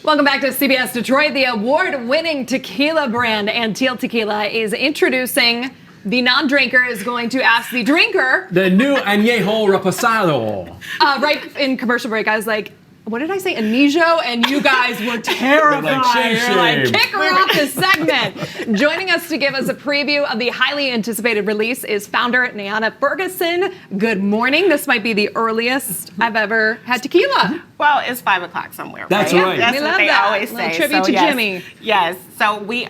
Welcome back to CBS Detroit. The award-winning tequila brand Anteel Tequila is introducing. The non-drinker is going to ask the drinker. The new Anejo Reposado. Right in commercial break, I was like, what did I say? Anejo? And you guys were terrified. You're like, kick her off the segment. Joining us to give us a preview of the highly anticipated release is founder Nayana Ferguson. Good morning. This might be the earliest I've ever had tequila. Well, it's 5 o'clock somewhere. That's right. That's we what love they that. always say. Tribute to Jimmy. Yes. So we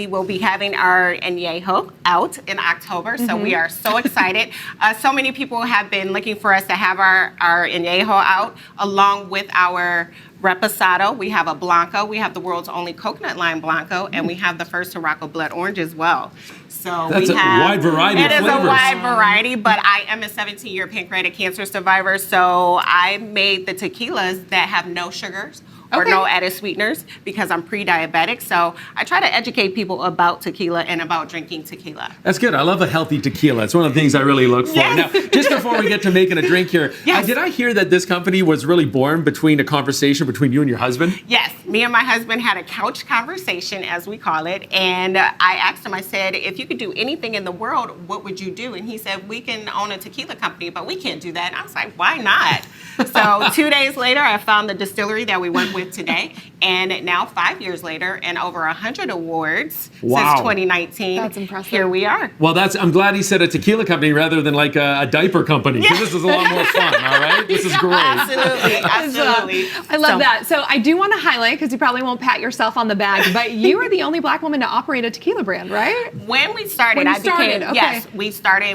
will be having our Anejo out in October. So we are so excited. So many people have been looking for us to have our Anejo out along with our Reposado. We have a Blanco. We have the world's only coconut lime Blanco, and we have the first Sirocco blood orange as well. So that's a wide variety of flavors. It is a wide variety, but I am a 17-year pancreatic cancer survivor, so I made the tequilas that have no sugars or no added sweeteners because I'm pre-diabetic. So I try to educate people about tequila and about drinking tequila. That's good. I love a healthy tequila. It's one of the things I really look for. Yes. Now, just before we get to making a drink here, did I hear that this company was really born between a conversation between you and your husband? Yes. Me and my husband had a couch conversation, as we call it. And I asked him, I said, if you could do anything in the world, what would you do? And he said, we can own a tequila company, but we can't do that. And I was like, why not? So 2 days later, I found the distillery that we went with today. And now 5 years later and over 100 awards since 2019. That's impressive. Here we are. Well, I'm glad he said a tequila company rather than like a diaper company, because this is a lot more fun, all right? This is great. Absolutely, absolutely. I love that. So I do want to highlight, because you probably won't pat yourself on the back, but you are the only black woman to operate a tequila brand, right? When we started,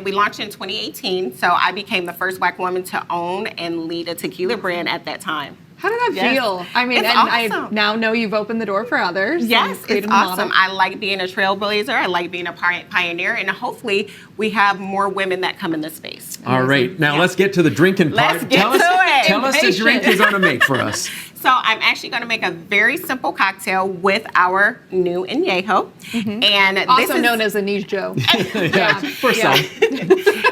we launched in 2018, so I became the first black woman to own and lead a tequila brand at that time. How did that feel? I mean, it's awesome. I now know you've opened the door for others. Yes, it's awesome. I like being a trailblazer. I like being a pioneer, and hopefully we have more women that come in this space. All right, now let's get to the drinking part. Let's get to it. Tell us the drink you're going to make for us. So I'm actually going to make a very simple cocktail with our new Anejo, and also this is known as Anejo. For some.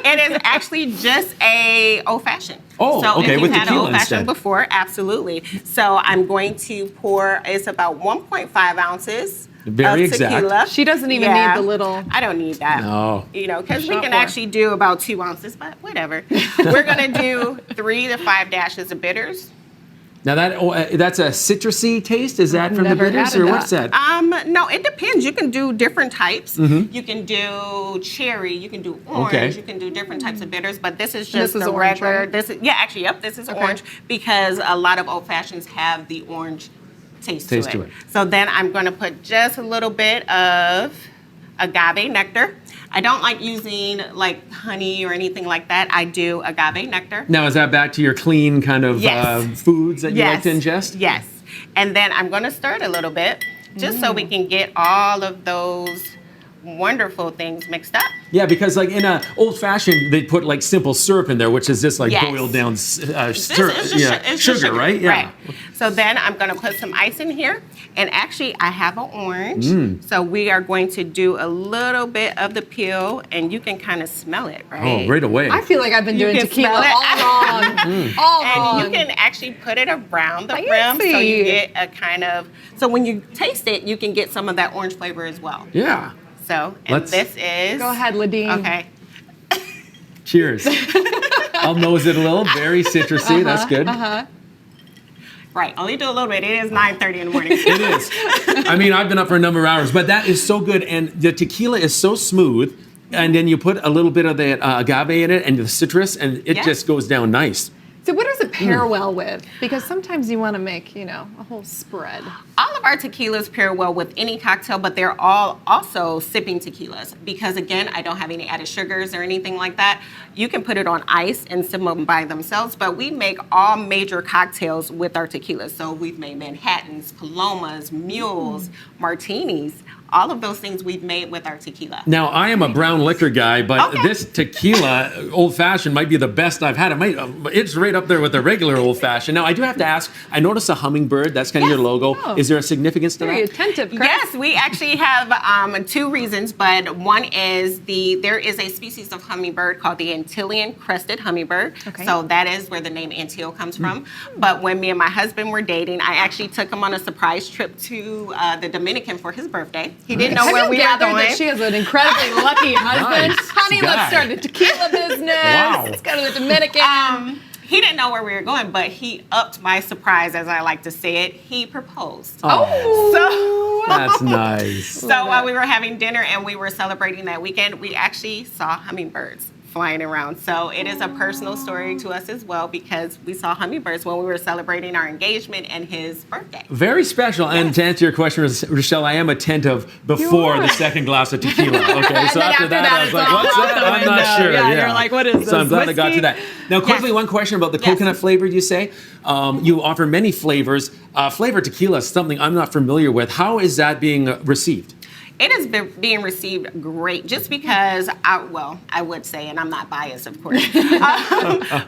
It is actually just a old-fashioned. Oh, so okay, if with you've had tequila old-fashioned instead. before, absolutely. So I'm going to pour. It's about 1.5 ounces. Very of tequila. exact. She doesn't even need the little. I don't need that. No. You know, because we can actually do about 2 ounces, but whatever. We're going to do 3 to 5 dashes of bitters. Now that's a citrusy taste. Is that from the bitters, or what's that? No, it depends. You can do different types. You can do cherry. You can do orange. You can do different types of bitters. But this is just the orange, regular. right? This is orange because a lot of old fashions have the orange taste to it. So then I'm going to put just a little bit of agave nectar. I don't like using like honey or anything like that. I do agave nectar. Now, is that back to your clean kind of foods that you like to ingest? Yes. And then I'm going to stir it a little bit just so we can get all of those wonderful things mixed up. Yeah, because like in a old fashioned, they put like simple syrup in there, which is just like boiled down sugar, sugar, right? Yeah. Right. So then I'm going to put some ice in here. And actually, I have an orange. So we are going to do a little bit of the peel, and you can kind of smell it, right? Oh, right away. I feel like I've been doing tequila all along. And you can actually put it around the rim, so you get a kind of, so when you taste it, you can get some of that orange flavor as well. Yeah. So, and this is... Go ahead, Ladine. Okay. Cheers. I'll nose it a little. Very citrusy. That's good. Right, only do a little bit. It is 9:30 in the morning. It is. I mean, I've been up for a number of hours, but that is so good. And the tequila is so smooth. And then you put a little bit of the agave in it and the citrus, and it just goes down nice. So what does it pair well with? Because sometimes you want to make, a whole spread. All of our tequilas pair well with any cocktail, but they're all also sipping tequilas. Because again, I don't have any added sugars or anything like that. You can put it on ice and sip them by themselves, but we make all major cocktails with our tequilas. So we've made Manhattans, Palomas, Mules, Martinis, all of those things we've made with our tequila. Now, I am a brown liquor guy, but Okay. this tequila old-fashioned might be the best I've had. It's right up there with the regular old-fashioned. Now, I do have to ask, I noticed a hummingbird. That's kind of your logo. Oh. Is there a significance to Very that? attentive, Chris. Yes, we actually have 2 reasons, but one is there is a species of hummingbird called the Antillean crested hummingbird. Okay. So that is where the name Anteel comes from. But when me and my husband were dating, I actually took him on a surprise trip to the Dominican for his birthday. He didn't know Have where you we were gathered going. that she has an incredibly lucky husband? Nice Honey, let's guy. start a tequila business. Wow. Let's go to the Dominican. He didn't know where we were going, but he upped my surprise, as I like to say it. He proposed. Oh, So, that's nice. so while we were having dinner and we were celebrating that weekend, we actually saw hummingbirds flying around. So it is a personal story to us as well because we saw hummingbirds when we were celebrating our engagement and his birthday. Very special. And to answer your question, Rochelle, I am attentive before the second glass of tequila. Okay, so then after that, I was it's like, all what's out that? the I'm not window. sure. Yeah, you're like, what is So I'm this, glad I got to whiskey? that. Now, quickly, Yes. one question about the Yes. coconut flavored, you say. You offer many flavors. Flavored tequila is something I'm not familiar with. How is that being received? It has been being received great just because, I would say, and I'm not biased, of course,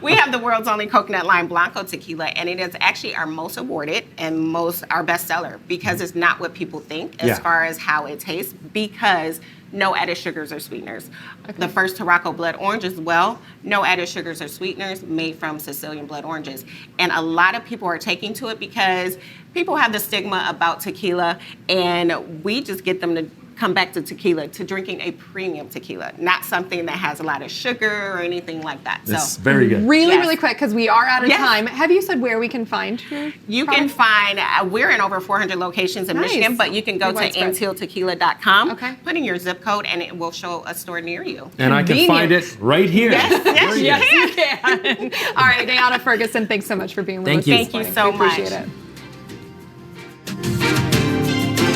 we have the world's only coconut lime blanco tequila, and it is actually our most awarded and our best seller because it's not what people think as far as how it tastes because no added sugars or sweeteners. The first Tarraco blood orange as well, no added sugars or sweeteners made from Sicilian blood oranges. And a lot of people are taking to it because people have the stigma about tequila and we just get them to come back to tequila, to drinking a premium tequila, not something that has a lot of sugar or anything like that. That's So very good. Really, Yes. really quick, because we are out of Yes. time. Have you said where we can find your you can product? find, we're in over 400 locations in Nice. Michigan, but you can go Pretty to widespread. anteeltequila.com, Okay. put in your zip code, and it will show a store near you. And I can Convenient. find it right here. Yes, Very yes, good. you can. All right, Nayana Ferguson, thanks so much for being with Thank us. you. this Thank you morning. so We appreciate much. it.